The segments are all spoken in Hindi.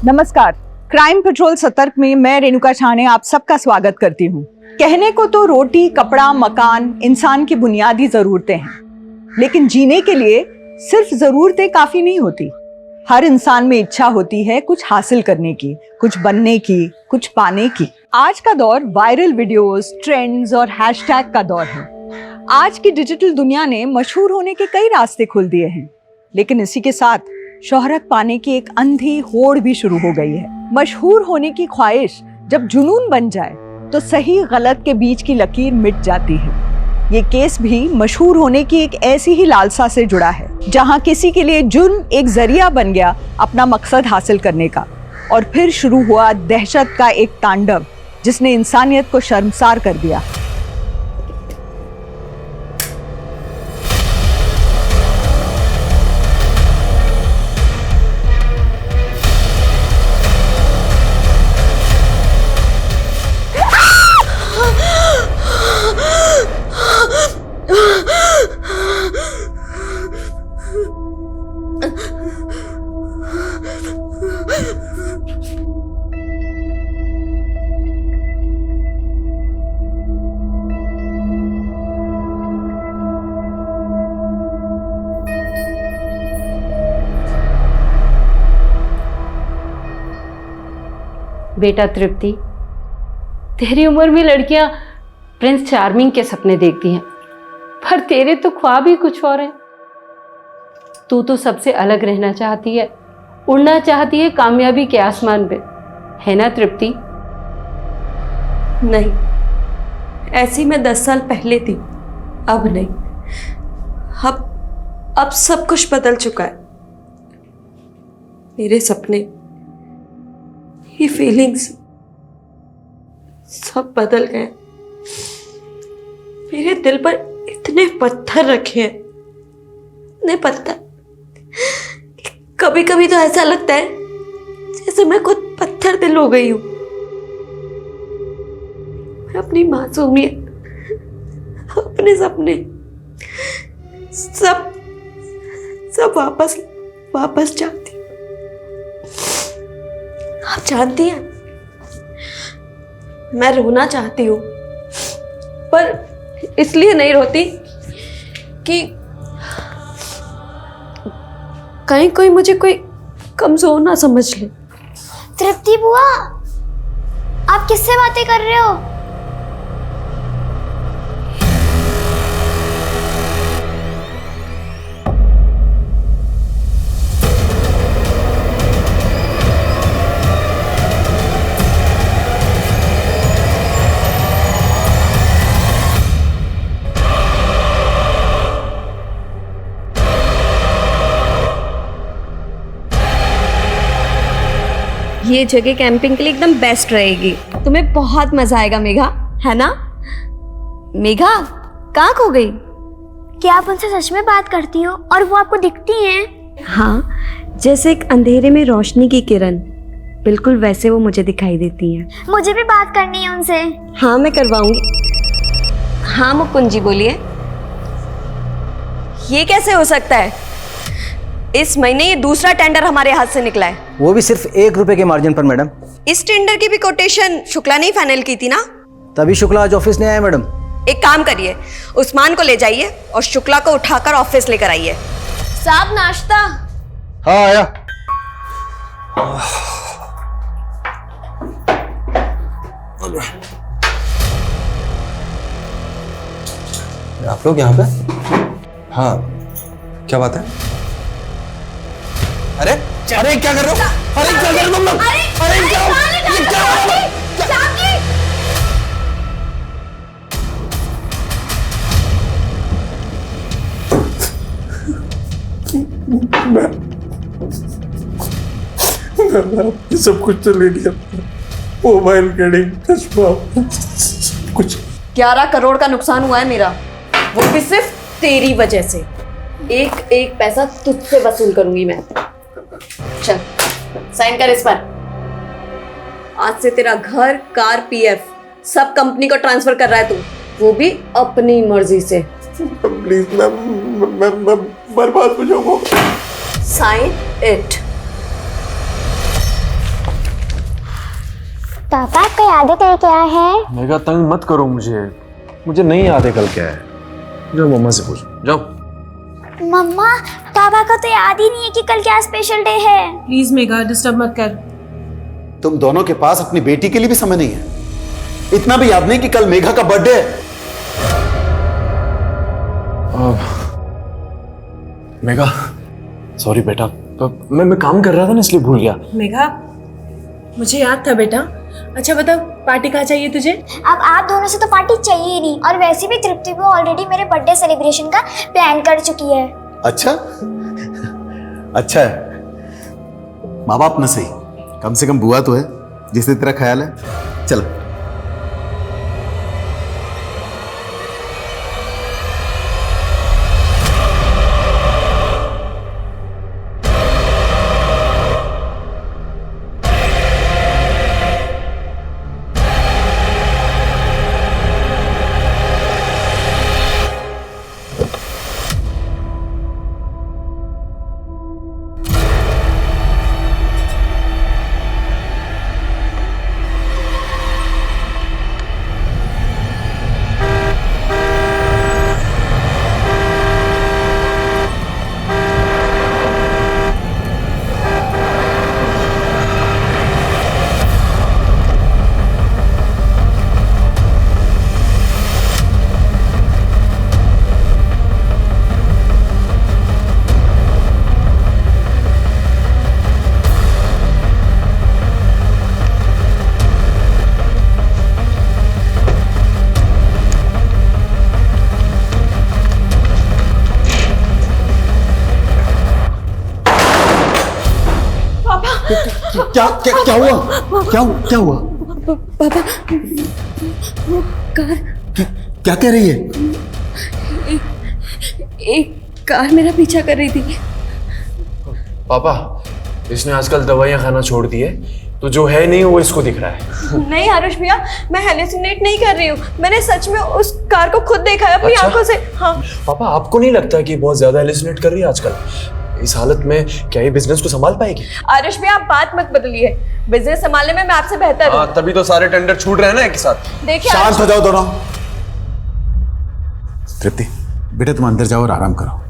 नमस्कार, क्राइम पेट्रोल सतर्क में मैं रेणुका छाने आप सबका स्वागत करती हूँ। कहने को तो रोटी, कपड़ा, मकान इंसान की बुनियादी जरूरतें हैं, लेकिन जीने के लिए सिर्फ जरूरतें काफी नहीं होती। हर इंसान में इच्छा होती है कुछ हासिल करने की, कुछ बनने की, कुछ पाने की। आज का दौर वायरल वीडियोस, ट्रेंड्स और हैशटैग का दौर है। आज की डिजिटल दुनिया ने मशहूर होने के कई रास्ते खोल दिए हैं, लेकिन इसी के साथ शोहरत पाने की एक अंधी होड़ भी शुरू हो गई है। मशहूर होने की ख्वाहिश जब जुनून बन जाए तो सही गलत के बीच की लकीर मिट जाती है। ये केस भी मशहूर होने की एक ऐसी ही लालसा से जुड़ा है, जहां किसी के लिए जुर्म एक जरिया बन गया अपना मकसद हासिल करने का, और फिर शुरू हुआ दहशत का एक तांडव जिसने इंसानियत को शर्मसार कर दिया। बेटा तृप्ति, तेरी उम्र में लड़कियां प्रिंस चार्मिंग के सपने देखती हैं, पर तेरे तो ख्वाब ही कुछ और हैं। तू तो सबसे अलग रहना चाहती है, उड़ना चाहती है कामयाबी के आसमान पे, है ना तृप्ति? नहीं, ऐसी मैं 10 साल पहले थी, अब नहीं। अब सब कुछ बदल चुका है। मेरे सपने, ये फीलिंग्स सब बदल गए। मेरे दिल पर इतने पत्थर रखे हैं, इतने पत्थर। कभी कभी तो ऐसा लगता है जैसे मैं खुद पत्थर दिल हो गई हूं। मैं अपनी मासूमियत, अपने सपने सब वापस चाहती हूं। आप जानती हैं, मैं रोना चाहती हूँ, पर इसलिए नहीं रोती कि कहीं कोई मुझे कोई कमजोर ना समझ ले। तृप्ति बुआ, आप किससे बातें कर रहे हो? ये जगह कैंपिंग के लिए एकदम बेस्ट रहेगी। तुम्हें बहुत मजा आएगा मेघा, है ना? मेघा कहाँ खो गई? क्या आप उनसे सच में बात करती हो और वो आपको दिखती हैं? हाँ, जैसे एक अंधेरे में रोशनी की किरण, बिल्कुल वैसे वो मुझे दिखाई देती हैं। मुझे भी बात करनी है उनसे। हाँ, मैं करवाऊंगी। हाँ मुकुंद जी, बोलिए। ये कैसे हो सकता है? इस महीने ये दूसरा टेंडर हमारे हाथ से निकला है, वो भी सिर्फ 1 रुपए के मार्जिन पर मैडम। इस टेंडर की भी कोटेशन शुक्ला ने ही फाइनल की थी ना? तभी शुक्ला आज ऑफिस नहीं आया मैडम। एक काम करिए, उस्मान को ले जाइए और शुक्ला को उठाकर ऑफिस लेकर आइए। साहब नाश्ता। हाँ आया। आप लोग यहाँ पे? हाँ, क्या बात है? अरे क्या कर रहे हो? अरे क्या कर रहे हो तुम लोग? अरे क्या हो रहा है? मैं सब कुछ तो ले लिया, मोबाइल, घड़ी, चश्मा, कुछ। 11 करोड़ का नुकसान हुआ है मेरा, वो भी सिर्फ तेरी वजह से। एक पैसा तुझसे वसूल करूंगी मैं। चल साइन कर इस पर। आज से तेरा घर, कार, पीएफ सब कंपनी को ट्रांसफर कर रहा है तू, वो भी अपनी मर्जी से। प्लीज मैं बर्बाद हो जाऊंगा। Sign it. पापा आपका यादें कल क्या है? मेगा तंग मत करो मुझे नहीं याद है कल क्या है। जाओ मम्मा से पूछो, जाओ। मम्मा, पापा का तो याद ही नहीं है कि कल क्या स्पेशल डे है। प्लीज मेगा डिस्टर्ब मत कर। तुम दोनों के पास अपनी बेटी के लिए भी समय नहीं है। इतना भी याद नहीं कि कल मेघा का बर्थडे है। मेगा सॉरी बेटा, मैं काम कर रहा था ना इसलिए भूल गया। मेघा, मुझे याद था बेटा। अच्छा बताओ, पार्टी कहाँ चाहिए तुझे? अब आप दोनों से तो पार्टी चाहिए ही नहीं, और वैसे भी तृप्ति वो ऑलरेडी मेरे बर्थडे सेलिब्रेशन का प्लान कर चुकी है। अच्छा अच्छा है, माँ बाप ना सही, कम से कम बुआ तो है जिसने तेरा ख्याल है। चल क्या क्या क्या हुआ? क्या हुआ? पापा, वो कार, क्या कह रही है? एक कार मेरा पीछा कर रही थी। पापा, इसने आजकल दवाइयाँ खाना छोड़ दी है, तो जो है नहीं वो इसको दिख रहा है। नहीं आरुष भैया, मैं हेलुसिनेट नहीं कर रही हूँ। मैंने सच में उस कार को खुद देखा है अपनी आंखों से। हाँ पापा, आपको नहीं लगता कि बहुत ज्यादा हेलुसिनेट कर रही है आजकल? इस हालत में क्या ये बिजनेस को संभाल पाएगी? आरुष भैया, आप बात मत बदलिए। बिजनेस संभालने में मैं आपसे बेहतर हूँ। तभी तो सारे टेंडर छूट रहे हैं ना एक साथ। देखिए शांत हो जाओ दोनों। तृप्ति बेटा, तुम अंदर जाओ और आराम करो।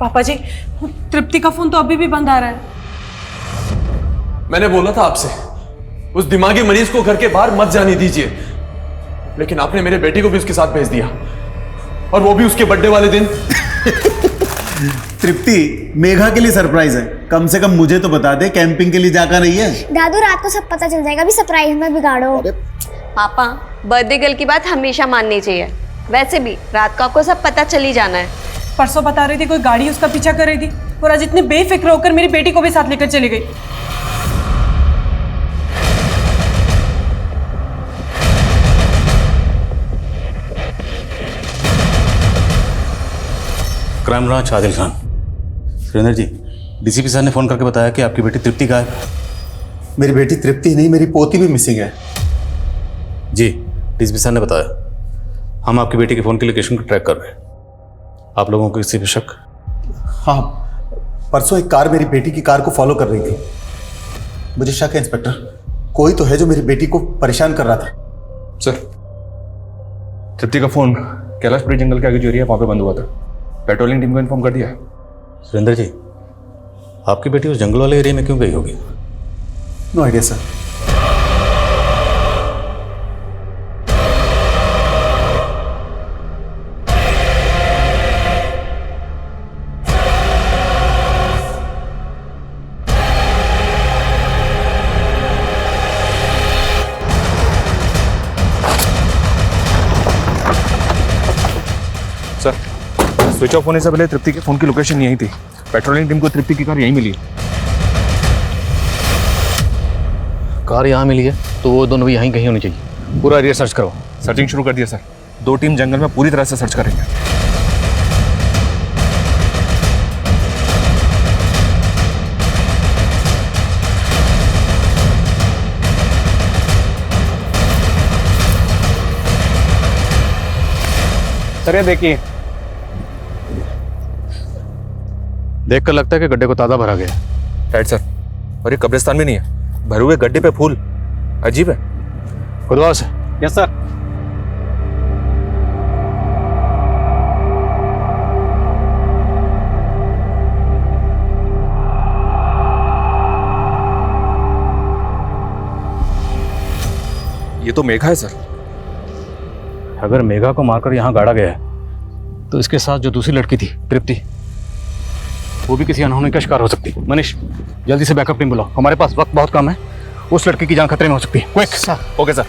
पापा जी, तृप्ति का फोन तो अभी भी बंद आ रहा है। मैंने बोला था आपसे, उस दिमागी मरीज को घर के बाहर मत जाने दीजिए, लेकिन आपने मेरे बेटे को भी उसके साथ भेज दिया, और वो भी उसके बर्थडे वाले दिन। तृप्ति, मेघा के लिए सरप्राइज है, कम से कम मुझे तो बता दे, कैंपिंग के लिए जाकर नहीं है। दादू, रात को सब पता चल जाएगा, अभी सरप्राइज मत बिगाड़ो। पापा, बर्थडे गर्ल की बात हमेशा माननी चाहिए। वैसे भी रात को आपको सब पता चल ही जाना है। परसों बता रही थी कोई गाड़ी उसका पीछा कर रही थी, और आज इतने बेफिक्र होकर मेरी बेटी को भी साथ लेकर चली गई। Crime branch, Adil Khan. Surendra ji, DCP sir ने फोन करके बताया कि आपकी बेटी तृप्ति गायब है। मेरी बेटी तृप्ति नहीं, मेरी पोती भी मिसिंग है। जी, डीसीपी सर ने बताया। हम आपकी बेटी के फोन की लोकेशन को ट्रैक कर रहे हैं। आप लोगों को किसी पे शक? हाँ, परसों एक कार मेरी बेटी की कार को फॉलो कर रही थी। मुझे शक है इंस्पेक्टर, कोई तो है जो मेरी बेटी को परेशान कर रहा था। सर, तृप्ति का फोन कैलाशपुरी जंगल के आगे जो एरिया वहां पे बंद हुआ था, पेट्रोलिंग टीम को इन्फॉर्म कर दिया है। सुरेंद्र जी, आपकी बेटी उस जंगल वाले एरिया में क्यों गई होगी? No idea sir. Sir, switch off होने से पहले तृप्ति के फोन की लोकेशन यही थी। पेट्रोलिंग टीम को तृप्ति की कार यहीं मिली। कार यहाँ मिली है तो वो दोनों भी यहीं कहीं होनी चाहिए। पूरा एरिया सर्च करो। सर्चिंग शुरू कर दिया सर। 2 टीम जंगल में पूरी तरह से सर्च करेंगे। सर ये देखिए, देखकर लगता है कि गड्ढे को ताज़ा भरा गया। Right sir. और ये कब्रिस्तान भी नहीं है, भरे हुए गड्ढे पे फूल, अजीब है। खुदवा से। Yes sir. ये तो मेघा है सर। अगर मेघा को मारकर यहाँ गाड़ा गया है तो इसके साथ जो दूसरी लड़की थी तृप्ति, वो भी किसी अनहोनी का शिकार हो सकती है। मनीष, जल्दी से बैकअप टीम बुलाओ, हमारे पास वक्त बहुत कम है। उस लड़की की जान खतरे में हो सकती है। क्विक। Okay sir.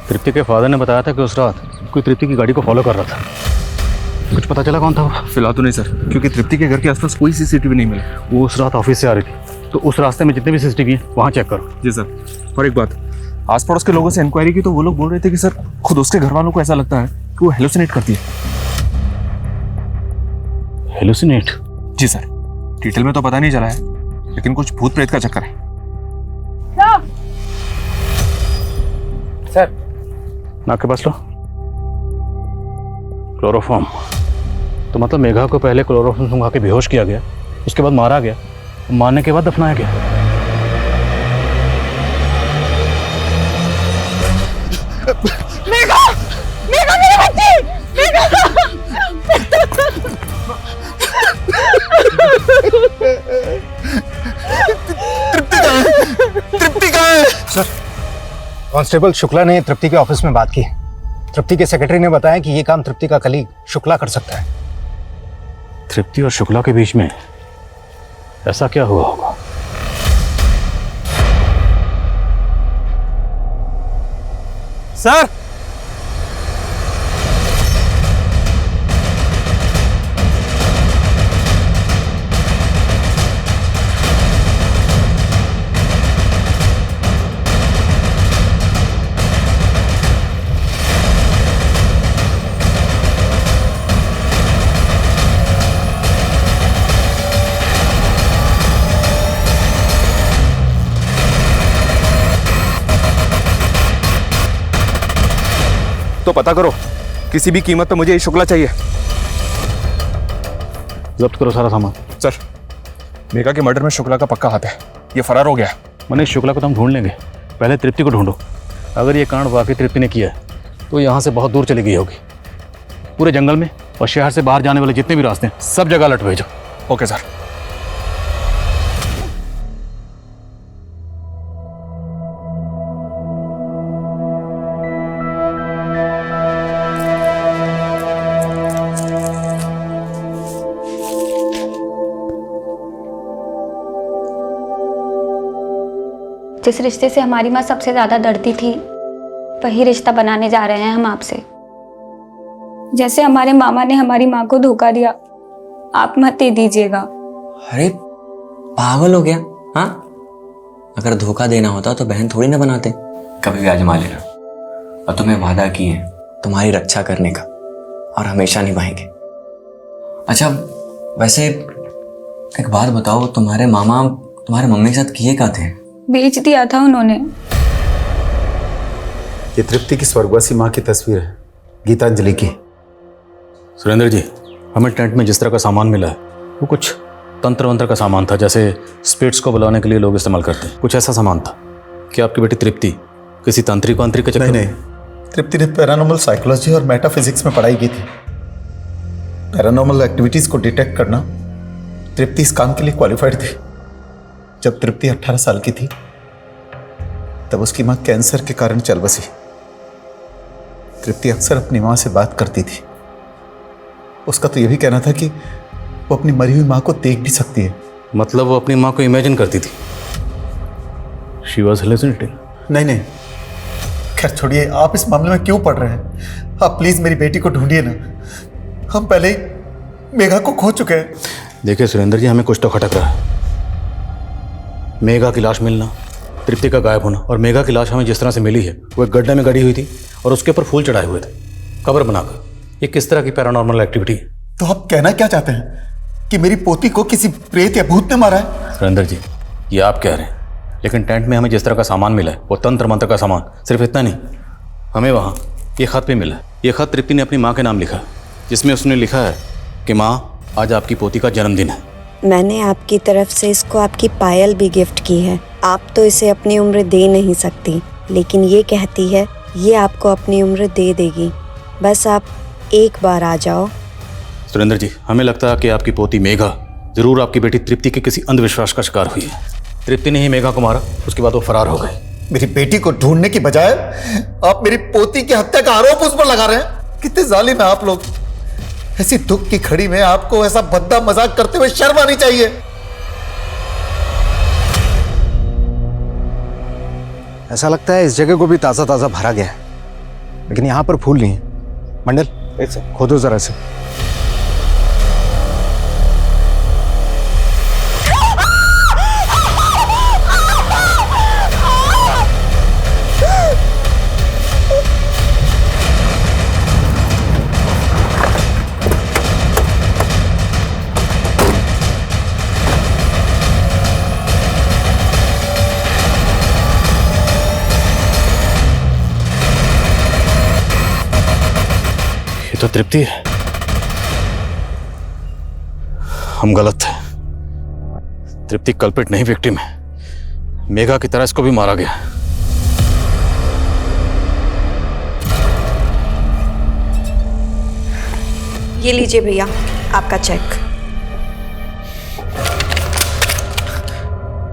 तृप्ति के फादर ने बताया था कि उस रात कोई तृप्ति की गाड़ी को फॉलो कर रहा था। कुछ पता चला कौन था वो? फिलहाल तो नहीं सर, क्योंकि तृप्ति के घर के आसपास कोई सीसीटीवी नहीं मिला। वो उस रात ऑफिस से आ रही थी, तो उस रास्ते में जितने भी सीसीटीवी हैं वहाँ चेक करो। जी सर। और एक बात, आस पड़ोस के लोगों से इंक्वायरी की तो वो लोग बोल रहे थे कि सर खुद उसके घर वालों को ऐसा लगता है कि वो हेलुसिनेट करती है। हेलुसिनेट? जी सर। डिटेल में तो पता नहीं चला है, लेकिन कुछ भूत प्रेत का चक्कर है। सर नाक के पास लो। क्लोरोफॉर्म। तो मतलब मेघा को पहले क्लोरोफॉर्म सुंघा के बेहोश किया गया, उसके बाद मारा गया, मारने के बाद दफनाया गया। मेघा! मेघा मेरी बच्ची! मेघा! तृप्ति कहाँ है? सर, कांस्टेबल शुक्ला ने तृप्ति के ऑफिस में बात की। तृप्ति के सेक्रेटरी ने बताया कि ये काम तृप्ति का कलीग शुक्ला कर सकता है। तृप्ति और शुक्ला के बीच में ऐसा क्या हुआ होगा? सर! तो पता करो, किसी भी कीमत पे मुझे ये शुक्ला चाहिए। जब्त करो सारा सामान। सर, मेघा के मर्डर में शुक्ला का पक्का हाथ है, ये फरार हो गया। मनीष, शुक्ला को तो हम ढूंढ लेंगे, पहले तृप्ति को ढूंढो। अगर ये कांड वाकई तृप्ति ने किया है तो यहाँ से बहुत दूर चली गई होगी। पूरे जंगल में और शहर से बाहर जाने वाले जितने भी रास्ते हैं सब जगह अलर्ट भेजो। Okay sir. जिस रिश्ते से हमारी माँ सबसे ज्यादा डरती थी, वही रिश्ता बनाने जा रहे हैं हम आपसे। जैसे हमारे मामा ने हमारी माँ को धोखा दिया, आप मत दे दीजिएगा। अरे पागल हो गया? हाँ, अगर धोखा देना होता तो बहन थोड़ी ना बनाते। कभी भी आजमा लेना, और तुम्हें वादा किए हैं तुम्हारी रक्षा करने का, और हमेशा निभाएंगे। अच्छा वैसे एक बात बताओ, तुम्हारे मामा तुम्हारे मम्मी के साथ किए क्या थे? बेच दिया था उन्होंने। ये तृप्ति की स्वर्गवासी माँ की तस्वीर है, गीतांजलि की। सुरेंद्र जी, हमें टेंट में जिस तरह का सामान मिला है वो कुछ तंत्र वंत्र का सामान था, जैसे स्पिरिट्स को बुलाने के लिए लोग इस्तेमाल करते हैं, कुछ ऐसा सामान था। क्या आपकी बेटी तृप्ति किसी तांत्रिक वांत्रिक के चक्कर? नहीं, तृप्ति ने पैरानॉर्मल साइकोलॉजी और मेटाफिजिक्स में पढ़ाई की थी। पैरानॉर्मल एक्टिविटीज को डिटेक्ट करना तृप्ति इस काम के लिए क्वालिफाइड थी। जब तृप्ति 18 साल की थी तब उसकी माँ कैंसर के कारण चल बसी। तृप्ति अक्सर अपनी माँ से बात करती थी। उसका तो यह भी कहना था कि वो अपनी मरी हुई माँ को देख भी सकती है। मतलब वो अपनी माँ को इमेजिन करती थी? She was hallucinating? नहीं, खैर छोड़िए, आप इस मामले में क्यों पढ़ रहे हैं? आप प्लीज मेरी बेटी को ढूंढिए ना, हम पहले ही मेघा को खो चुके हैं। देखिए सुरेंद्र जी, हमें कुछ तो खटक रहा है। मेघा की लाश मिलना तृप्ति का गायब होना और मेघा की लाश हमें जिस तरह से मिली है वो एक गड्ढे में गड़ी हुई थी और उसके ऊपर फूल चढ़ाए हुए थे कब्र बनाकर। ये किस तरह की पैरानॉर्मल एक्टिविटी है? तो आप कहना क्या चाहते हैं कि मेरी पोती को किसी प्रेत या भूत ने मारा है? सुरेंद्र जी, ये आप कह रहे हैं, लेकिन टेंट में हमें जिस तरह का सामान मिला है वो तंत्र मंत्र का सामान। सिर्फ इतना नहीं, हमें वहाँ ये खत भी मिला है। ये खत तृप्ति ने अपनी माँ के नाम लिखा है, जिसमें उसने लिखा है कि माँ, आज आपकी पोती का जन्मदिन है। मैंने आपकी तरफ से इसको आपकी पायल भी गिफ्ट की है। आप तो इसे अपनी उम्र दे नहीं सकती, लेकिन ये कहती है ये आपको अपनी उम्र दे देगी। बस आप एक बार आ जाओ। सुरेंद्र जी, हमें लगता है कि आपकी पोती मेघा जरूर आपकी बेटी तृप्ति के किसी अंधविश्वास का शिकार हुई है। तृप्ति ने ही मेघा को मारा, उसके बाद वो फरार हो गए। मेरी बेटी को ढूंढने की बजाय आप मेरी पोती की हत्या का आरोप उस पर लगा रहे हैं। कितने जालिम हैं आप लोग। ऐसी दुख की खड़ी में आपको ऐसा भद्दा मजाक करते हुए शर्म आनी चाहिए। ऐसा लगता है इस जगह को भी ताज़ा ताज़ा भरा गया है, लेकिन यहाँ पर फूल नहीं है। मंडल, खोदो जरा से। तो तृप्ति है, हम गलत थे। तृप्ति कल्पित नहीं, विक्टिम है। मेघा की तरह इसको भी मारा गया। ये लीजिए भैया आपका चेक।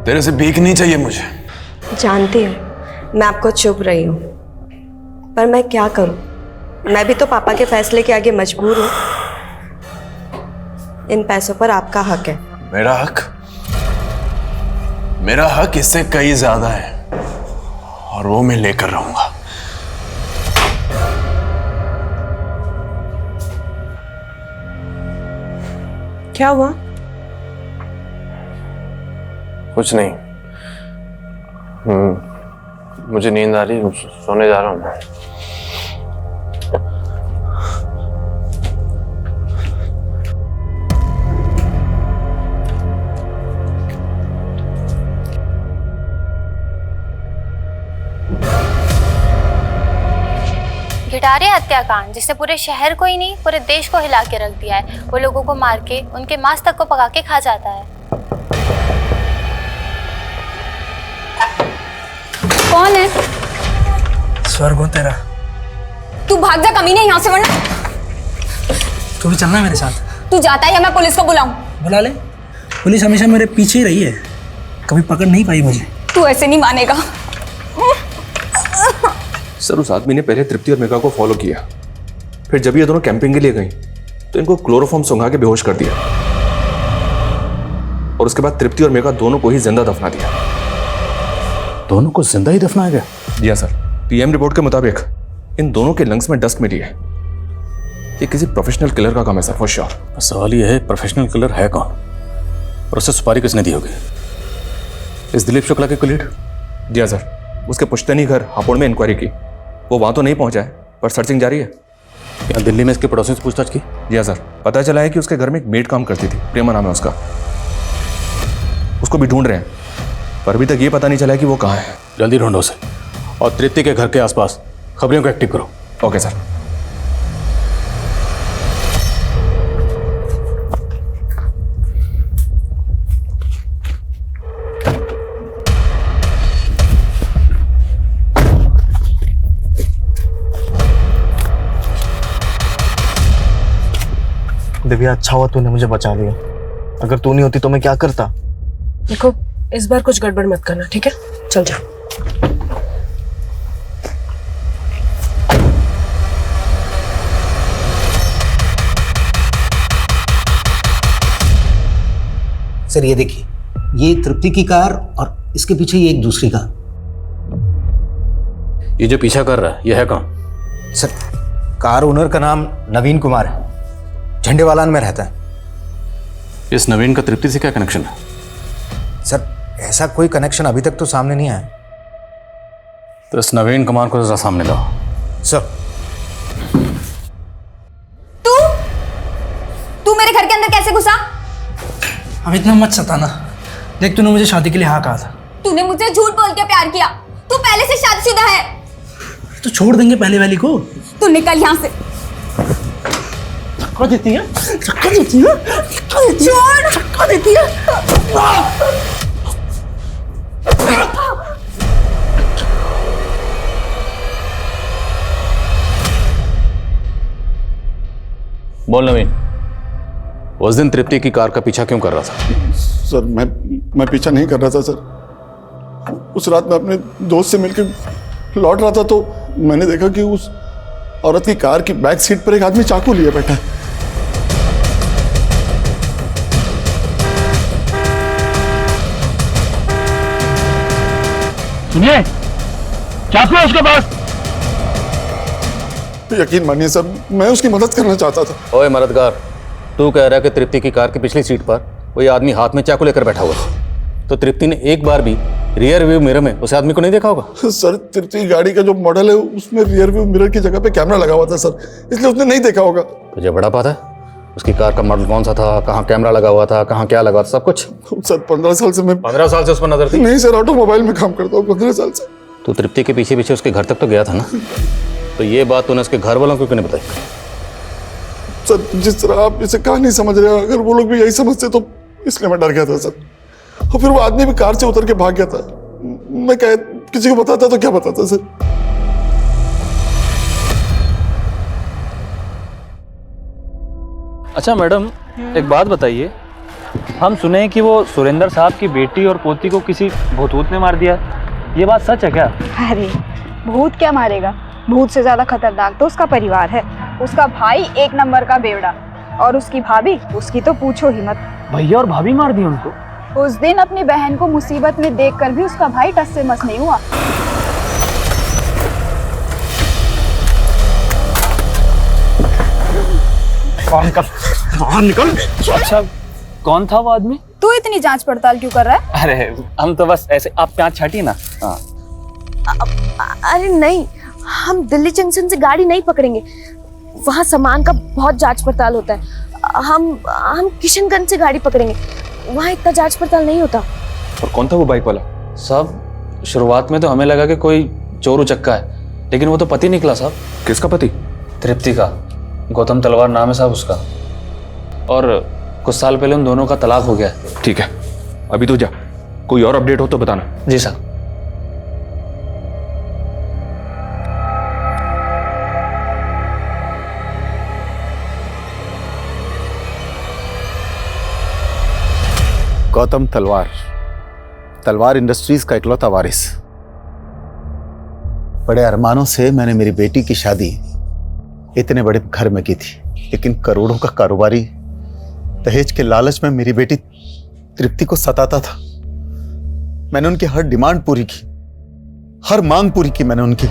तेरे से भीख नहीं चाहिए मुझे। जानती हूँ मैं आपको चुभ रही हूँ, पर मैं क्या करूँ, मैं भी तो पापा के फैसले के आगे मजबूर हूँ। इन पैसों पर आपका हक है। मेरा हक? मेरा हक इससे कई ज्यादा है, और वो मैं लेकर रहूंगा। क्या हुआ? कुछ नहीं, मुझे नींद आ रही, सोने जा रहा हूँ मैं। घिटारे हत्याकांड, जिसने पूरे शहर को ही नहीं पूरे देश को हिला के रख दिया है। वो लोगों को मार के उनके मांस तक को पका के खा जाता है। कौन है? स्वर्ग हो तेरा। तू भाग जा कमीने यहाँ से, वरना तू भी चलना मेरे साथ। तू जाता है या मैं पुलिस को बुलाऊं? बुला ले, पुलिस हमेशा मेरे पीछे ही रही है, कभी पकड़ नहीं पाई मुझे। तू ऐसे नहीं मानेगा। सर, उस आदमी ने पहले तृप्ति और मेघा को फॉलो किया, फिर जब ये दोनों कैंपिंग के लिए गई तो इनको क्लोरोफॉर्म सुंघा के बेहोश कर दिया, और उसके बाद तृप्ति और मेघा दोनों को ही जिंदा दफना दिया। दोनों को जिंदा ही दफनाया गया? जी हाँ सर, पीएम रिपोर्ट के मुताबिक इन दोनों के लंग्स में डस्ट मिली है। ये किसी प्रोफेशनल किलर का काम है सर, फॉर श्योर। सवाल ये है, प्रोफेशनल किलर है कौन और उसे सुपारी किसने दी होगी? इस दिलीप शुक्ला के कुलीग? जी हाँ सर, उसके पुश्तैनी घर हापुड़ में इंक्वायरी की, वो वहां तो नहीं पहुंचा है, पर सर्चिंग जारी है। क्या दिल्ली में इसके पड़ोसियों से पूछताछ की? जी हाँ सर, पता चला है कि उसके घर में एक मेड काम करती थी, प्रेमा नाम है उसका। उसको भी ढूंढ रहे हैं, पर अभी तक ये पता नहीं चला है कि वो कहाँ है। जल्दी ढूंढो उसे, और तृप्ति के घर के आसपास खबरों को एक्टिव करो। Okay sir. दिव्या, अच्छा हुआ तूने मुझे बचा लिया। अगर तू नहीं होती तो मैं क्या करता? देखो, इस बार कुछ गड़बड़ मत करना, ठीक है? चल जा। सर ये देखिए, ये तृप्ति की कार और इसके पीछे ये एक दूसरी कार। ये जो पीछा कर रहा है ये है कौन? सर, कार ओनर का नाम नवीन कुमार है, झंडेवालान में रहता है। इस नवीन का तृप्ति से क्या कनेक्शन है? सर, ऐसा कोई कनेक्शन अभी तक तो सामने नहीं आया। तो इस नवीन कुमार को जरा सामने लाओ। सर। तू मेरे घर के अंदर कैसे घुसा? अब इतना मत सताना। देख, तूने मुझे शादी के लिए हाँ कहा था। तूने मुझे झूठ बोल के प्यार किया। तू पहले से शादीशुदा है। तो छोड़ देंगे पहले वाली को। तू निकल यहाँ से। धक्का देती है, धक्का देती है, धक्का देती है, धक्का देती है। बोल नवीन, उस दिन तृप्ति की कार का पीछा क्यों कर रहा था? सर मैं पीछा नहीं कर रहा था सर। उस रात मैं अपने दोस्त से मिलकर लौट रहा था तो मैंने देखा कि उस औरत की कार की बैक सीट पर एक आदमी चाकू लिए बैठा है। सुनिए, चाकू है उसके पास। यकीन मानिए सर, मैं उसकी मदद करना चाहता था। ओए मददगार, तू कह रहा है कि तृप्ति की कार की पिछली सीट पर कोई आदमी हाथ में चाकू लेकर बैठा हुआ था, तो तृप्ति ने एक बार भी रियर व्यू मिरर में उस आदमी को नहीं देखा होगा? सर, तृप्ति गाड़ी का जो मॉडल है उसमें रियर व्यू मिरर की जगह पे कैमरा लगा हुआ था सर, इसलिए उसने नहीं देखा होगा। तुझे बड़ा पता है उसकी कार का मॉडल कौन सा था, कहाँ कैमरा लगा हुआ था, कहाँ क्या लगा हुआ था, सब कुछ? सर 15 साल से मैं 15 साल से उस पर नजर थी? नहीं सर, ऑटोमोबाइल में काम करता हूँ 15 साल से। तू तृप्ति के पीछे पीछे उसके घर तक तो गया था ना, तो ये बात तूने उसके घर वालों को क्यों नहीं बताई? सर, जिस तरह आप इसे कहा नहीं समझ रहे, अगर वो लोग भी यही समझते तो इसलिए मैं डर गया था सर। और फिर वो आदमी भी कार से उतर के भाग गया था। मैं क्या किसी को बताता तो क्या बताता सर? अच्छा मैडम, एक बात बताइए, हम सुने कि वो सुरेंद्र साहब की बेटी और पोती को किसी भूत ने मार दिया, ये बात सच है क्या? अरे भूत क्या मारेगा, भूत से ज्यादा खतरनाक तो उसका परिवार है। उसका भाई एक नंबर का बेवड़ा, और उसकी भाभी, उसकी तो पूछो ही मत। भैया और भाभी मार दी उनको? उस दिन अपनी बहन को मुसीबत में देखकर भी उसका भाई टस से मस नहीं हुआ। बाहर निकल। अच्छा, कौन था वो आदमी? तू इतनी जांच पड़ताल क्यों कर रहा है? अरे हम तो बस ऐसे, आप प्याज छाटिए ना। हाँ। अरे नहीं, हम दिल्ली जंक्शन से गाड़ी नहीं पकड़ेंगे, वहाँ सामान का बहुत जांच पड़ताल होता है। हम किशनगंज से गाड़ी पकड़ेंगे, वहाँ इतना जांच पड़ताल नहीं होता। और कौन था वो बाइक वाला? साहब शुरुआत में तो हमें लगा कि कोई चोर उचक्का है, लेकिन वो तो पति निकला साहब। किसका पति? तृप्ति का, गौतम तलवार नाम है साहब उसका, और कुछ साल पहले उन दोनों का तलाक हो गया। ठीक है, अभी तो जा, कोई और अपडेट हो तो बताना। जी साहब। गौतम तलवार, तलवार इंडस्ट्रीज का इकलौता वारिस। बड़े अरमानों से मैंने मेरी बेटी की शादी इतने बड़े घर में की थी, लेकिन करोड़ों का कारोबारी दहेज के लालच में मेरी बेटी तृप्ति को सताता था। मैंने उनकी हर डिमांड पूरी की, हर मांग पूरी की मैंने उनकी,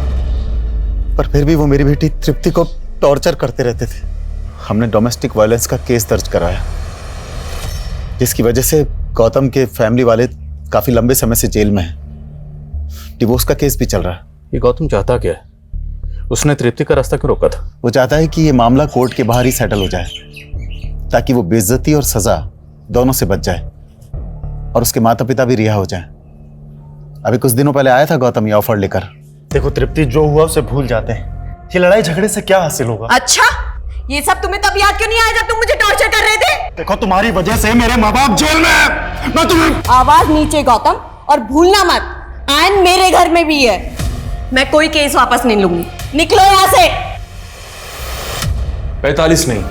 पर फिर भी वो मेरी बेटी तृप्ति को टॉर्चर करते रहते थे। हमने डोमेस्टिक वायलेंस का केस दर्ज कराया, जिसकी वजह से गौतम के फैमिली वाले काफी लंबे समय से जेल में हैं। डिवोर्स का केस भी चल रहा है। ये गौतम चाहता क्या है? उसने तृप्ति का रास्ता क्यों रोका था? वो चाहता है कि ये मामला कोर्ट के बाहर ही सेटल हो जाए, ताकि वो बेइज्जती और सजा दोनों से बच जाए और उसके माता पिता भी रिहा हो जाएं। अभी कुछ दिनों पहले आया था गौतम ये ऑफर लेकर। देखो तृप्ति, जो हुआ उसे भूल जाते हैं, ये लड़ाई झगड़े से क्या हासिल होगा? अच्छा, ये सब तुम्हें तब याद क्यों नहीं आया जब तुम मुझे टॉर्चर कर रहे थे? देखो तुम्हारी वजह से मेरे माँ बाप जेल में है। मैं तुम्हें आवाज नीचे गौतम, और भूलना मत, आयन मेरे घर में भी है। मैं कोई केस वापस नहीं लूंगी, निकलो यहाँ से। 45 नहीं,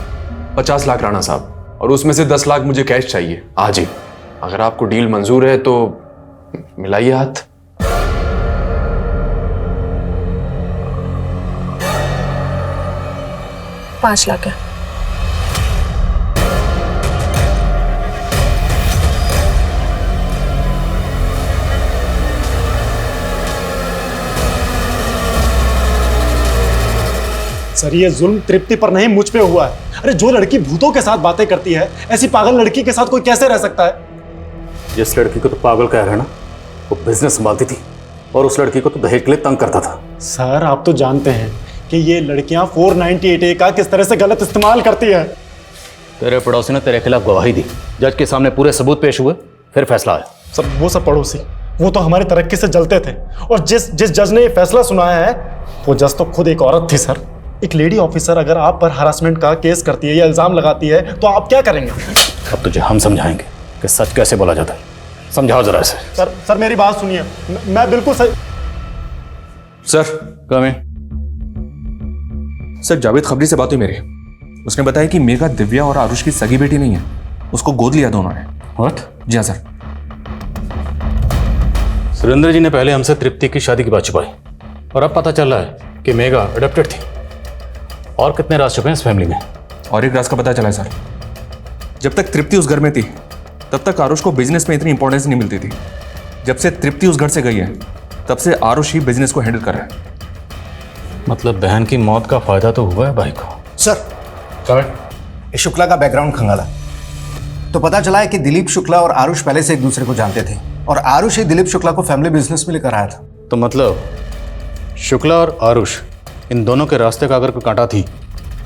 50 लाख राणा साहब, और उसमें से 10 लाख मुझे कैश चाहिए आज ही। अगर आपको डील मंजूर है तो मिलाइए हाथ। $5 लाख है। सर, ये जुल्म तृप्ति पर नहीं मुझ पे हुआ है। अरे जो लड़की भूतों के साथ बातें करती है, ऐसी पागल लड़की के साथ कोई कैसे रह सकता है? जिस लड़की को तो पागल कह रहा है ना, वो बिजनेस संभालती थी, और उस लड़की को तो दहेज के लिए तंग करता था। सर आप तो जानते हैं कि ये लड़कियां 498A का किस तरह से गलत इस्तेमाल करती है। तेरे पड़ोसी ने तेरे खिलाफ गवाही दी, जज के सामने पूरे सबूत पेश हुए, फिर फैसला आया। सर वो सब पड़ोसी, वो तो हमारी तरक्की से जलते थे, और जिस जज ने ये फैसला सुनाया है वो जज तो खुद एक औरत थी। सर एक लेडी ऑफिसर अगर आप पर हरासमेंट का केस करती है या इल्जाम लगाती है तो आप क्या करेंगे? अब तुझे हम समझाएंगे कि सच कैसे बोला जाता है। समझाओ जरा इसे। सर मेरी बात सुनिए, मैं बिल्कुल सही। सर कम सर, जावेद खबरी से बात हुई मेरी। उसने बताया कि मेघा दिव्या और आरुष की सगी बेटी नहीं है, उसको गोद लिया दोनों ने। व्हाट? जी हाँ सर। सुरेंद्र जी ने पहले हमसे तृप्ति की शादी की बात छुपाई, और अब पता चल रहा है कि मेघा अडॉप्टेड थी। और कितने राज छुपे हैं इस फैमिली में? और एक राज का पता चला है सर, जब तक तृप्ति उस घर में थी तब तक आरुष को बिजनेस में इतनी इंपॉर्टेंस नहीं मिलती थी। जब से तृप्ति उस घर से गई है तब से आरुष ही बिजनेस को हैंडल कर रहा है। मतलब बहन की मौत का फायदा तो हुआ है भाई को। सर इस शुक्ला का बैकग्राउंड खंगाला तो पता चला है कि दिलीप शुक्ला और आरुष पहले से एक दूसरे को जानते थे, और आरुष ही दिलीप शुक्ला को फैमिली बिजनेस में लेकर आया था। तो मतलब शुक्ला और आरुष इन दोनों के रास्ते का अगर कोई कांटा थी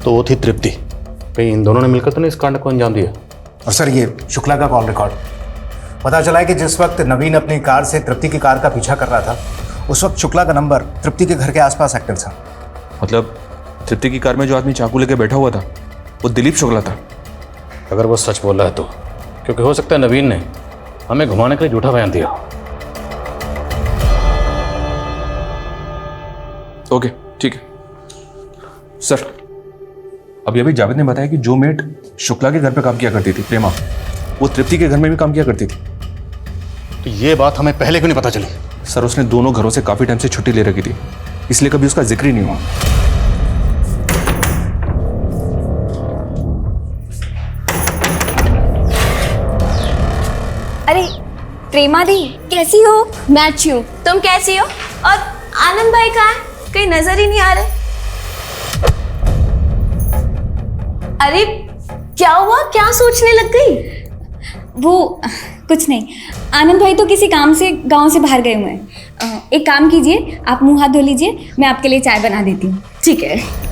तो वो थी तृप्ति। कहीं इन दोनों ने मिलकर तो नहीं इस कांड को अंजाम दिया? और सर ये शुक्ला का कॉल रिकॉर्ड पता चला है कि जिस वक्त नवीन अपनी कार से तृप्ति की कार का पीछा कर रहा था उस वक्त शुक्ला का नंबर तृप्ति के घर के आसपास एक्टिव था। मतलब तृप्ति की कार में जो आदमी चाकू लेके बैठा हुआ था वो दिलीप शुक्ला था। अगर वो सच बोल रहा है तो, क्योंकि हो सकता है नवीन ने हमें घुमाने के लिए झूठा बयान दिया। ओके ठीक है सर। अभी अभी जावेद ने बताया कि जो मेट शुक्ला के घर पे काम किया करती थी प्रेमा, वो तृप्ति के घर में भी काम किया करती थी। तो ये बात हमें पहले क्यों नहीं पता चली? सर उसने दोनों घरों से काफी टाइम से छुट्टी ले रखी थी, इसलिए कभी उसका जिक्र ही नहीं हुआ। अरे प्रेमा दी कैसी हो? मैं अच्छी हूँ, तुम कैसी हो? और आनंद भाई कहाँ है? कहीं नजर ही नहीं आ रहे। अरे क्या हुआ, क्या सोचने लग गई? वो कुछ नहीं, आनंद भाई तो किसी काम से गांव से बाहर गए हुए हैं। एक काम कीजिए, आप मुंह हाथ धो लीजिए, मैं आपके लिए चाय बना देती हूँ। ठीक है।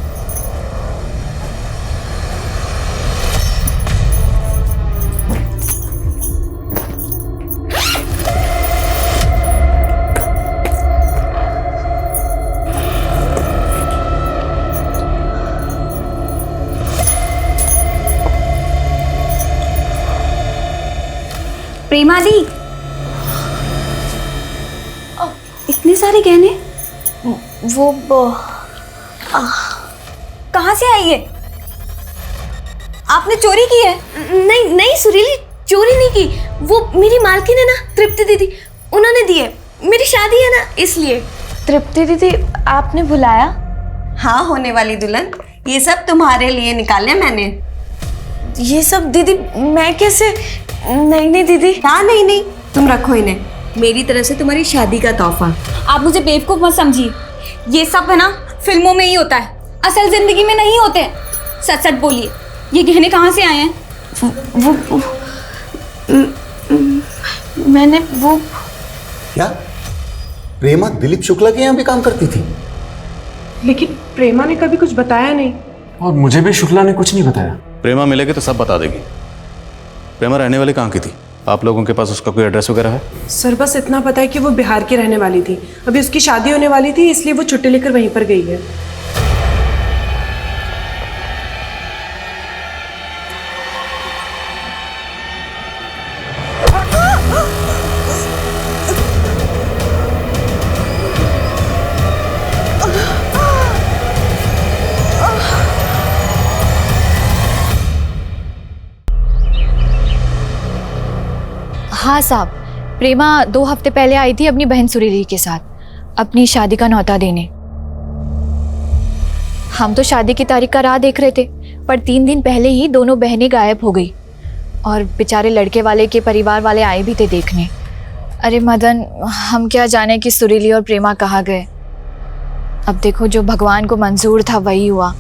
प्रेमा दी, इतने सारे गहने वो कहाँ से आई है? आपने चोरी की है? नहीं नहीं सुरीली, चोरी नहीं की। वो मेरी मालकिन है ना तृप्ति दीदी, उन्होंने दी है। मेरी शादी है ना इसलिए। तृप्ति दीदी आपने बुलाया? हाँ होने वाली दुल्हन, ये सब तुम्हारे लिए निकाले मैंने। ये सब दीदी मैं कैसे? नहीं नहीं दीदी। हाँ नहीं नहीं, तुम रखो इन्हें, मेरी तरफ से तुम्हारी शादी का तोहफा। आप मुझे बेवकूफ मत समझिए, ये सब है ना फिल्मों में ही होता है, असल जिंदगी में नहीं होते। सच सच बोलिए, ये गहने कहाँ से आए हैं? वो मैंने वो क्या प्रेमा दिलीप शुक्ला के यहाँ भी काम करती थी? लेकिन प्रेमा ने कभी कुछ बताया नहीं। और मुझे भी शुक्ला ने कुछ नहीं बताया। प्रेमा मिलेगी तो सब बता देगी। प्रेमा रहने वाली कहाँ की थी? आप लोगों के पास उसका कोई एड्रेस वगैरह है? सर बस इतना पता है कि वो बिहार की रहने वाली थी, अभी उसकी शादी होने वाली थी इसलिए वो छुट्टी लेकर वहीं पर गई है। हाँ साहब, प्रेमा 2 हफ्ते पहले आई थी अपनी बहन सुरीली के साथ अपनी शादी का न्योता देने। हम तो शादी की तारीख का राह देख रहे थे, पर 3 दिन पहले ही दोनों बहनें गायब हो गई और बेचारे लड़के वाले के परिवार वाले आए भी थे देखने। अरे मदन, हम क्या जाने कि सुरीली और प्रेमा कहाँ गए। अब देखो, जो भगवान को मंजूर था वही हुआ।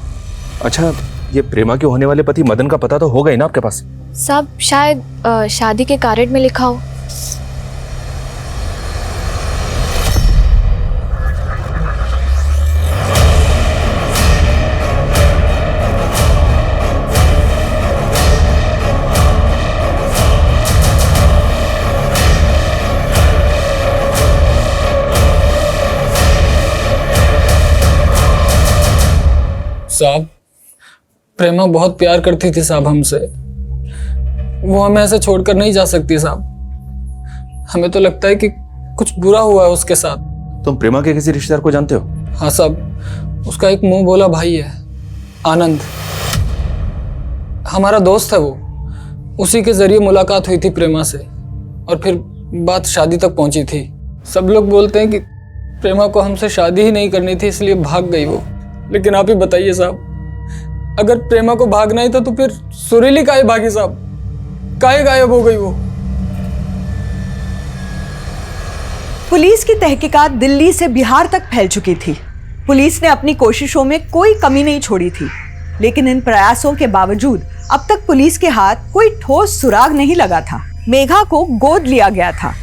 अच्छा, ये प्रेमा के होने वाले पति मदन का पता तो होगा ही ना आपके पास? सब शायद शादी के कार्ड में लिखा हो। साहब, प्रेमा बहुत प्यार करती थी साहब हमसे। वो हमें ऐसे छोड़कर नहीं जा सकती साहब। हमें तो लगता है कि कुछ बुरा हुआ है उसके साथ। तुम प्रेमा के किसी रिश्तेदार को जानते हो? हाँ साहब, उसका एक मुंह बोला भाई है, आनंद। हमारा दोस्त है वो। उसी के जरिए मुलाकात हुई थी प्रेमा से और फिर बात शादी तक पहुंची थी। सब लोग बोलते हैं कि प्रेमा को हमसे शादी ही नहीं करनी थी, इसलिए भाग गई वो। लेकिन आप ही बताइए साहब, अगर प्रेमा को भागना ही था तो फिर सुरीली काहे भागी साहब? काहे गायब हो गई वो? पुलिस की तहकीकात दिल्ली से बिहार तक फैल चुकी थी। पुलिस ने अपनी कोशिशों में कोई कमी नहीं छोड़ी थी, लेकिन इन प्रयासों के बावजूद अब तक पुलिस के हाथ कोई ठोस सुराग नहीं लगा था। मेघा को गोद लिया गया था।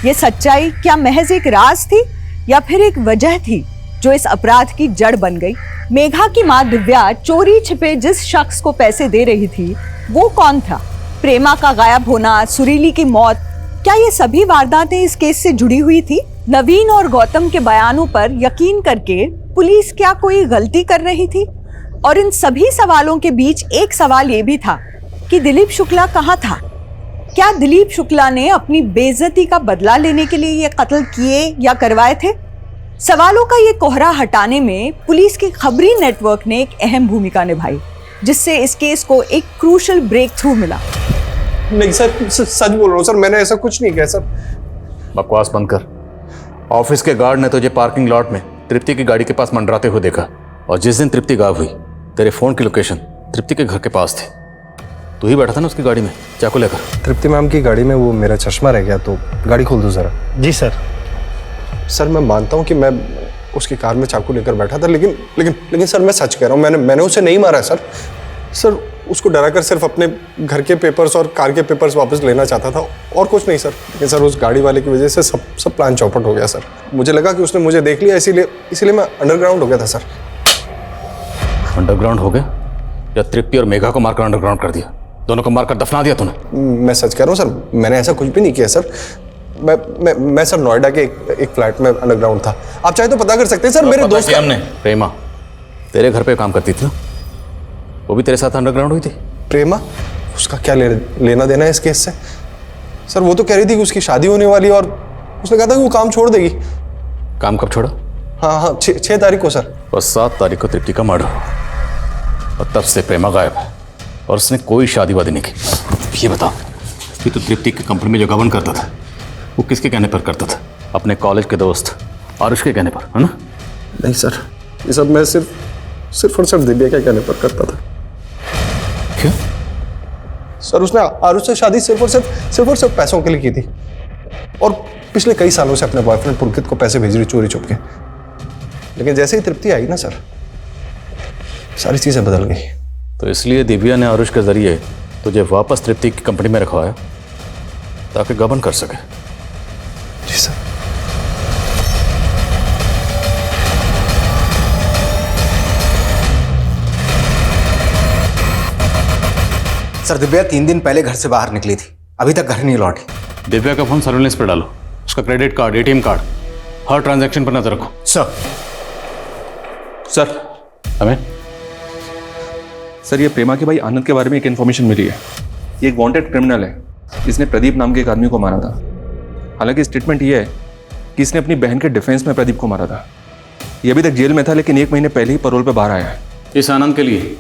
ये सच्चाई क्या महज एक राज थी या फिर एक वजह थी जो इस अपराध की जड़ बन गई? मेघा की मां दिव्या चोरी छिपे जिस शख्स को पैसे दे रही थी, वो कौन था? प्रेमा का गायब होना, सुरीली की मौत, क्या ये सभी वारदातें इस केस से जुड़ी हुई थी? नवीन और गौतम के बयानों पर यकीन करके पुलिस क्या कोई गलती कर रही थी? और इन सभी सवालों के बीच एक सवाल ये भी था कि दिलीप शुक्ला कहाँ था? क्या दिलीप शुक्ला ने अपनी बेइज्जती का बदला लेने के लिए ये कत्ल किए या करवाए थे? सवालों का ये कोहरा हटाने में पुलिस के खबरी नेटवर्क ने एक अहम भूमिका निभाई, जिससे इस केस को एक क्रूशल ब्रेक थ्रू मिला। नहीं सर, सच बोल रहा हूँ सर, मैंने ऐसा कुछ नहीं किया सर। बकवास बंद कर। ऑफिस के गार्ड ने तुझे पार्किंग लॉट में तृप्ति की गाड़ी के पास मंडराते हुए देखा, और जिस दिन तृप्ति गायब हुई तेरे फोन की लोकेशन तृप्ति के घर के पास थी। तू ही बैठा था ना उसकी गाड़ी में चाकू लेकर? तृप्ति मैम की गाड़ी में वो मेरा चश्मा रह गया, तो गाड़ी खोल दो जरा। जी सर। सर मैं मानता हूँ कि मैं उसकी कार में चाकू लेकर बैठा था, लेकिन सर मैं सच कह रहा हूँ, मैंने उसे नहीं मारा सर। सर उसको डराकर सिर्फ अपने घर के पेपर्स और कार के पेपर्स वापस लेना चाहता था, और कुछ नहीं सर। लेकिन सर उस गाड़ी वाले की वजह से सब प्लान चौपट हो गया सर। मुझे लगा कि उसने मुझे देख लिया, इसीलिए मैं अंडरग्राउंड हो गया था सर। अंडरग्राउंड हो गया या तृप्ति और मेघा को मारकर अंडरग्राउंड कर दिया? दोनों को मारकर दफना दिया तूने? मैं सच कह रहा हूँ सर, मैंने ऐसा कुछ भी नहीं किया सर। मैं सर नोएडा के एक फ्लैट में अंडरग्राउंड था। आप चाहे तो पता कर सकते हैं सर। मेरे दोस्त हमने प्रेमा तेरे घर पे काम करती थी ना, वो भी तेरे साथ अंडरग्राउंड हुई थी? प्रेमा? उसका क्या लेना देना है इस केस से? सर वो तो कह रही थी कि उसकी शादी होने वाली, और उसने कहा था कि वो काम छोड़ देगी। काम कब छोड़ा? हाँ 6 तारीख को सर। और 7 तारीख को तृप्ति का मर्डर हुआ, और तब से प्रेमा गायब है, और उसने कोई शादी वादी नहीं की। ये बता कि तू तृप्ति की कंपनी में जो गवर्न करता था वो किसके कहने पर करता था? अपने कॉलेज के दोस्त आरुष के कहने पर, है ना? नहीं सर, ये सब मैं सिर्फ और सिर्फ दिव्या के कहने पर करता था। क्यों? सर उसने आरुष से शादी सिर्फ और सिर्फ पैसों के लिए की थी, और पिछले कई सालों से अपने बॉयफ्रेंड पुलकित को पैसे भेज रही चोरी छुप के। लेकिन जैसे ही तृप्ति आई ना सर, सारी चीजें बदल गई। तो इसलिए दिव्या ने आरुष के जरिए तुझे वापस तृप्ति की कंपनी में रखवाया ताकि गबन कर सके। जी सर। सर दिव्या 3 दिन पहले घर से बाहर निकली थी, अभी तक घर नहीं लौटी। दिव्या का फोन सर्वेलेंस पर डालो, उसका क्रेडिट कार्ड, एटीएम कार्ड, हर ट्रांजैक्शन पर नजर रखो। सर हमें सर ये प्रेमा के भाई आनंद के बारे में एक इन्फॉर्मेशन मिली है। ये एक वांटेड क्रिमिनल है, इसने प्रदीप नाम के एक आदमी को मारा था। हालांकि स्टेटमेंट ये है कि इसने अपनी बहन के डिफेंस में प्रदीप को मारा था। ये अभी तक जेल में था, लेकिन 1 महीने पहले ही पैरोल पे बाहर आया है। इस आनंद के लिए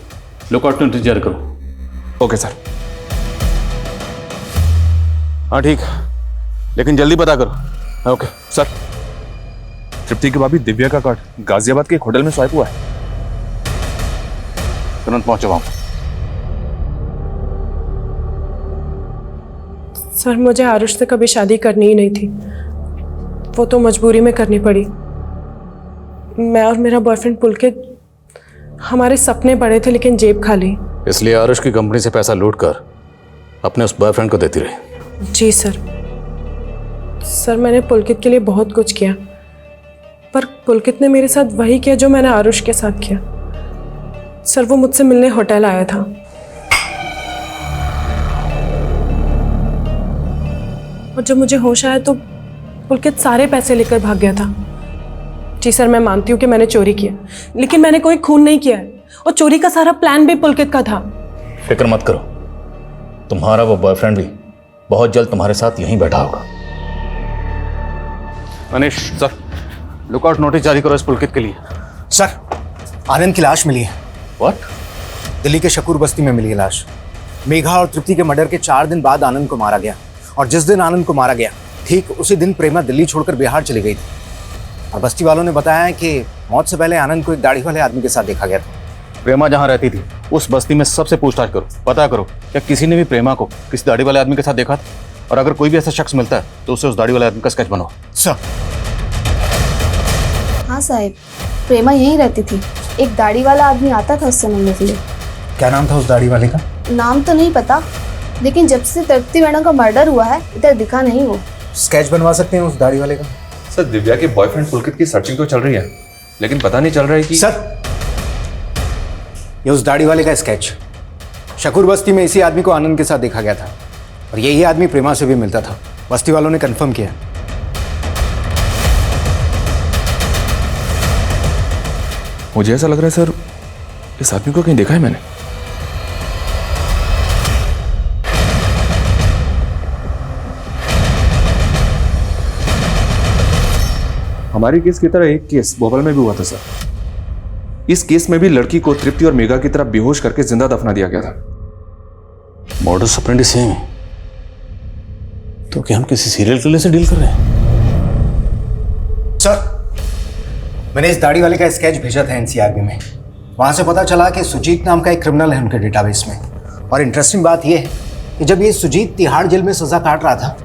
लुकआउट नोटिस जारी करो। Okay sir. हाँ ठीक, लेकिन जल्दी पता करो। Okay sir. तृप्ति की भाभी दिव्या का कार्ड गाजियाबाद के एक होटल में स्वाइप हुआ है। तुरंत पहुंचो वहां। सर मुझे आरुष से कभी शादी करनी ही नहीं थी, वो तो मजबूरी में करनी पड़ी। मैं और मेरा बॉयफ्रेंड पुलकित, हमारे सपने बड़े थे लेकिन जेब खाली। इसलिए आरुष की कंपनी से पैसा लूट कर अपने उस बॉयफ्रेंड को देती रही। जी सर। सर मैंने पुलकित के लिए बहुत कुछ किया, पर पुलकित ने मेरे साथ वही किया जो मैंने आरुष के साथ किया। सर वो मुझसे मिलने होटल आया था, और जब मुझे होश आया तो पुलकित सारे पैसे लेकर भाग गया था। जी सर, मैं मानती हूँ कि मैंने चोरी किया, लेकिन मैंने कोई खून नहीं किया है। और चोरी का सारा प्लान भी पुलकित का था। फिक्र मत करो, तुम्हारा वो बॉयफ्रेंड भी बहुत जल्द तुम्हारे साथ यहीं बैठा होगा। मनीष सर, लुकआउट नोटिस जारी करो इस पुलकित के लिए। सर, आनंद की लाश मिली है। व्हाट? दिल्ली के शकूर बस्ती में मिली है लाश। मेघा और तृप्ति के मर्डर के 4 दिन बाद आनंद को मारा गया, और जिस दिन आनंद को मारा गया ठीक उसी दिन प्रेमा दिल्ली छोड़कर बिहार चली गई थी। और बस्ती वालों ने बताया है कि मौत से पहले आनंद को एक दाढ़ी वाले आदमी के साथ देखा गया था। प्रेमा जहाँ रहती थी उस बस्ती में सबसे पूछताछ करो, पता करो क्या किसी ने भी प्रेमा को किसी दाढ़ी वाले आदमी के साथ देखा था, और अगर कोई भी ऐसा शख्स मिलता है तो उसे उस दाढ़ी वाले आदमी का स्केच बनाओ। सर। हाँ साहब, प्रेमा यहीं रहती थी। एक दाढ़ी वाला आदमी आता था उससे मिलने के लिए। क्या नाम था उस दाढ़ी वाले का? नाम तो नहीं पता, लेकिन जब से तृप्ति मैडम का मर्डर हुआ है इधर दिखा नहीं वो। स्केच बनवा सकते हैं उस दाढ़ी वाले का? सर, दिव्या के बॉयफ्रेंड पुलकित की सर्चिंग तो चल रही है, लेकिन पता नहीं चल रहा है कि सर, ये उस दाढ़ी वाले का स्केच। शकूर बस्ती में इसी आदमी को आनंद के साथ देखा गया था, और यही आदमी प्रेमा से भी मिलता था। बस्ती वालों ने कंफर्म किया। मुझे ऐसा लग रहा है सर, इस आदमी को कहीं देखा है मैंने। हमारे केस की तरह एक केस भोपाल में भी हुआ था सर। इस केस में भी लड़की को तृप्ति और मेघा की तरह बेहोश करके जिंदा दफना दिया गया था। मॉडस ऑपरेंडी सेम है, तो क्या हम किसी सीरियल किलर से डील कर रहे हैं? सर, मैंने इस दाढ़ी वाले का स्केच भेजा था एनसीआरबी में। वहां से पता चला कि सुजीत नाम का एक क्रिमिनल है उनके डेटाबेस में। और इंटरेस्टिंग बात यह है कि जब ये सुजीत तिहाड़ जेल में सजा काट रहा था,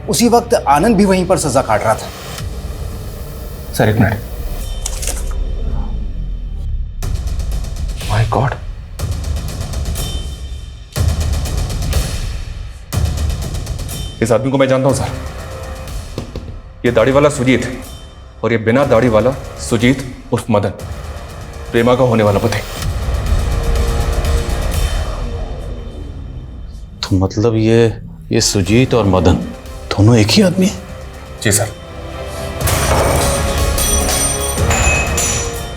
उसी वक्त आनंद भी वहीं पर सजा काट रहा था। सर एक मिनट। माय गॉड, इस आदमी को मैं जानता हूं सर। ये दाढ़ी वाला सुजीत है, और ये बिना दाढ़ी वाला सुजीत उर्फ मदन, प्रेमा का होने वाला पति। तो मतलब ये सुजीत और मदन दोनों एक ही आदमी है? जी सर।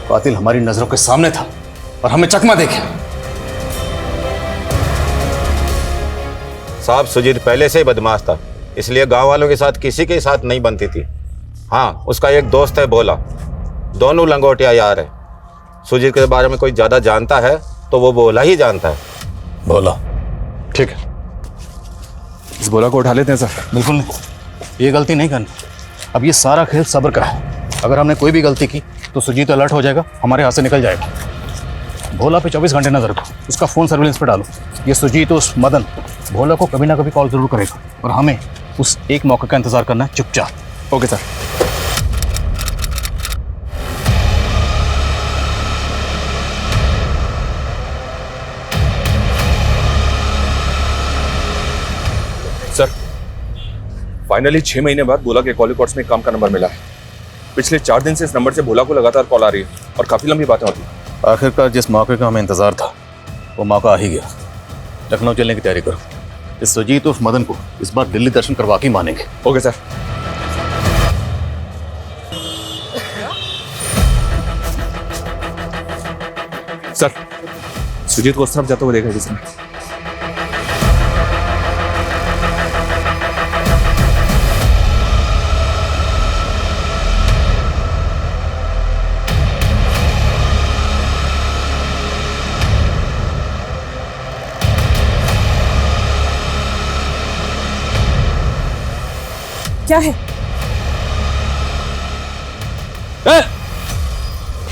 कातिल हमारी नजरों के सामने था और हमें चकमा देखे। साहब, सुजीत पहले से ही बदमाश था, इसलिए गांव वालों के साथ किसी के साथ नहीं बनती थी। हाँ, उसका एक दोस्त है भोला, दोनों लंगोटिया यार है। सुजीत के बारे में कोई ज्यादा जानता है तो वो भोला ही जानता है। भोला, ठीक है, इस भोला को उठा लेते हैं सर। बिल्कुल नहीं, ये गलती नहीं करनी। अब ये सारा खेल सब्र का है। अगर हमने कोई भी गलती की तो सुजीत अलर्ट हो जाएगा, हमारे हाथ से निकल जाएगा। भोला पे 24 घंटे नजर रखो, उसका फोन सर्विलेंस पे डालो। ये सुजीत उस मदन भोला को कभी ना कभी कॉल जरूर करेगा, और हमें उस एक मौके का इंतजार करना है चुपचाप। Okay sir. सर, फाइनली 6 महीने बाद भोला के कॉल रिकॉर्ड्स में काम का नंबर मिला है। पिछले 4 दिन से इस नंबर से भोला को लगातार कॉल आ रही है, और काफी लंबी बातें होती हैं। आखिरकार जिस मौके का हमें इंतजार था वो मौका आ ही गया। लखनऊ चलने की तैयारी करो। इस सुजीत उर्फ मदन को इस बार दिल्ली दर्शन करवा के मानेंगे। Okay sir. सर, सुजीत को उस तरफ जाते हुए देखा जिसने। क्या है?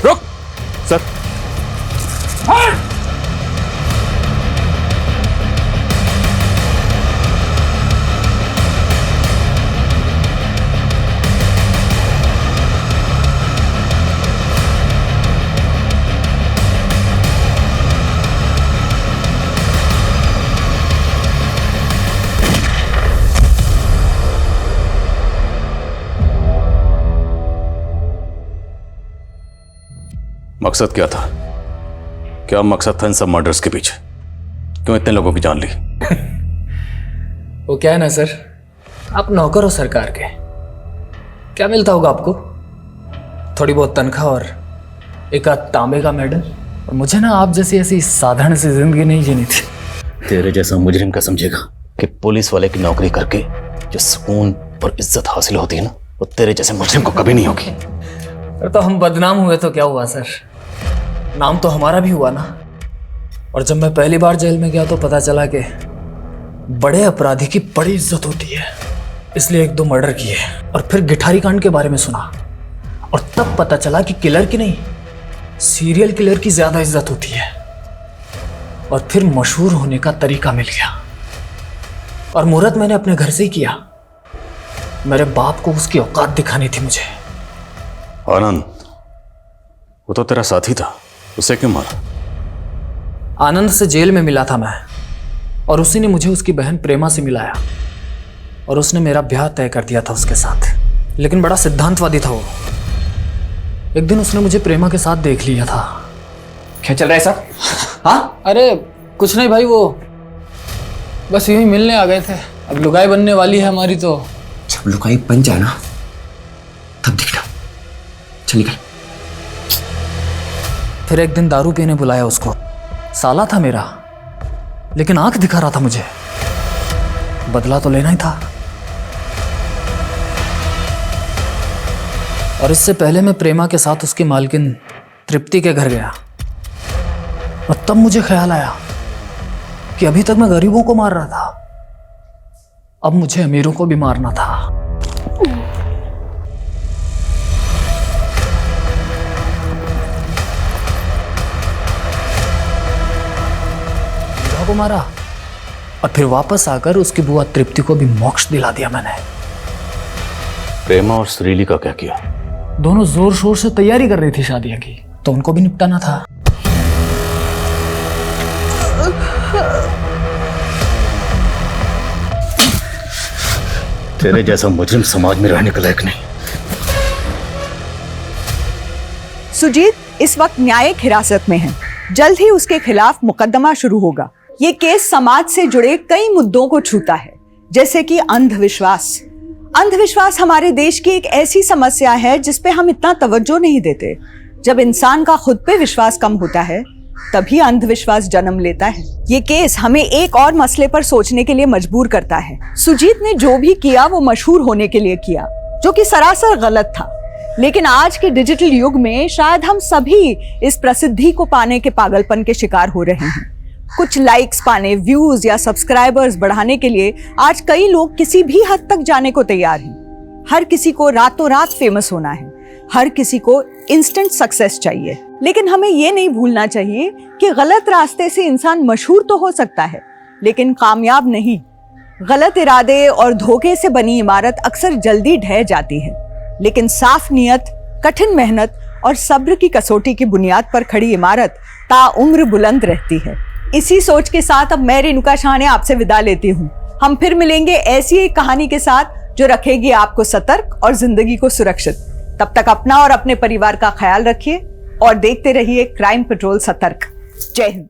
रुक सर। मकसद क्या था? क्या मकसद था इन सब मर्डर्स के पीछे? क्यों इतने लोगों की जान ली? वो क्या है ना सर, आप नौकर हो सरकार के। क्या मिलता होगा आपको? थोड़ी बहुत तनख्वाह और एक आध तांबे का मेडल। और मुझे ना आप जैसी ऐसी साधारण सी जिंदगी नहीं जीनी थी। तेरे जैसा मुजरिम का समझेगा कि पुलिस वाले की नौकरी करके जो सुकून और इज्जत हासिल होती है ना, वो तेरे जैसे मुजरिम को कभी नहीं होगी। अरे तो हम बदनाम हुए तो क्या हुआ सर, नाम तो हमारा भी हुआ ना। और जब मैं पहली बार जेल में गया तो पता चला कि बड़े अपराधी की बड़ी इज्जत होती है, इसलिए 1-2 मर्डर किए। और फिर गिठारी कांड के बारे में सुना और तब पता चला कि किलर की नहीं, सीरियल किलर की ज्यादा इज्जत होती है। और फिर मशहूर होने का तरीका मिल गया और मुहूर्त मैंने अपने घर से ही किया। मेरे बाप को उसकी औकात दिखानी थी मुझे। आनंद, वो तो तेरा साथी था, उसे क्यों मारा? आनंद से जेल में मिला था मैं, और उसी ने मुझे उसकी बहन प्रेमा से मिलाया और उसने मेरा ब्याह तय कर दिया था उसके साथ। लेकिन बड़ा सिद्धांतवादी था वो। एक दिन उसने मुझे प्रेमा के साथ देख लिया था। क्या चल रहा है सर? हाँ? अरे कुछ नहीं भाई, वो बस यूं ही मिलने आ गए थे। अब लुगाई बनने वाली है हमारी तो। जब लुगाई बन जाए ना तब दिखना। चल निकल। फिर एक दिन दारू पीने बुलाया उसको। साला था मेरा, लेकिन आंख दिखा रहा था मुझे। बदला तो लेना ही था। और इससे पहले मैं प्रेमा के साथ उसकी मालकिन तृप्ति के घर गया और तब मुझे ख्याल आया कि अभी तक मैं गरीबों को मार रहा था, अब मुझे अमीरों को भी मारना था। को मारा और फिर वापस आकर उसकी बुआ तृप्ति को भी मोक्ष दिला दिया मैंने। प्रेमा और श्रीली का क्या किया? दोनों जोर शोर से तैयारी कर रही थी शादी की, तो उनको भी निपटाना था। तेरे जैसा मुजरिम समाज में रहने का लायक नहीं। सुजीत इस वक्त न्यायिक हिरासत में है। जल्द ही उसके खिलाफ मुकदमा शुरू होगा। ये केस समाज से जुड़े कई मुद्दों को छूता है, जैसे कि अंधविश्वास। अंधविश्वास हमारे देश की एक ऐसी समस्या है जिस पे हम इतना तवज्जो नहीं देते। जब इंसान का खुद पे विश्वास कम होता है तभी अंधविश्वास जन्म लेता है। ये केस हमें एक और मसले पर सोचने के लिए मजबूर करता है। सुजीत ने जो भी किया वो मशहूर होने के लिए किया, जो कि सरासर गलत था। लेकिन आज के डिजिटल युग में शायद हम सभी इस प्रसिद्धि को पाने के पागलपन के शिकार हो रहे हैं। कुछ लाइक्स पाने, व्यूज या सब्सक्राइबर्स बढ़ाने के लिए आज कई लोग किसी भी हद तक जाने को तैयार हैं। हर किसी को रातों रात फेमस होना है, हर किसी को इंस्टेंट सक्सेस चाहिए। लेकिन हमें ये नहीं भूलना चाहिए कि गलत रास्ते से इंसान मशहूर तो हो सकता है लेकिन कामयाब नहीं। गलत इरादे और धोखे से बनी इमारत अक्सर जल्दी ढह जाती है, लेकिन साफ नियत, कठिन मेहनत और सब्र की कसौटी की बुनियाद पर खड़ी इमारत ताउम्र बुलंद रहती है। इसी सोच के साथ अब मैं रेणुका शाहने आपसे विदा लेती हूँ। हम फिर मिलेंगे ऐसी एक कहानी के साथ जो रखेगी आपको सतर्क और जिंदगी को सुरक्षित। तब तक अपना और अपने परिवार का ख्याल रखिए और देखते रहिए क्राइम पेट्रोल सतर्क। जय हिंद।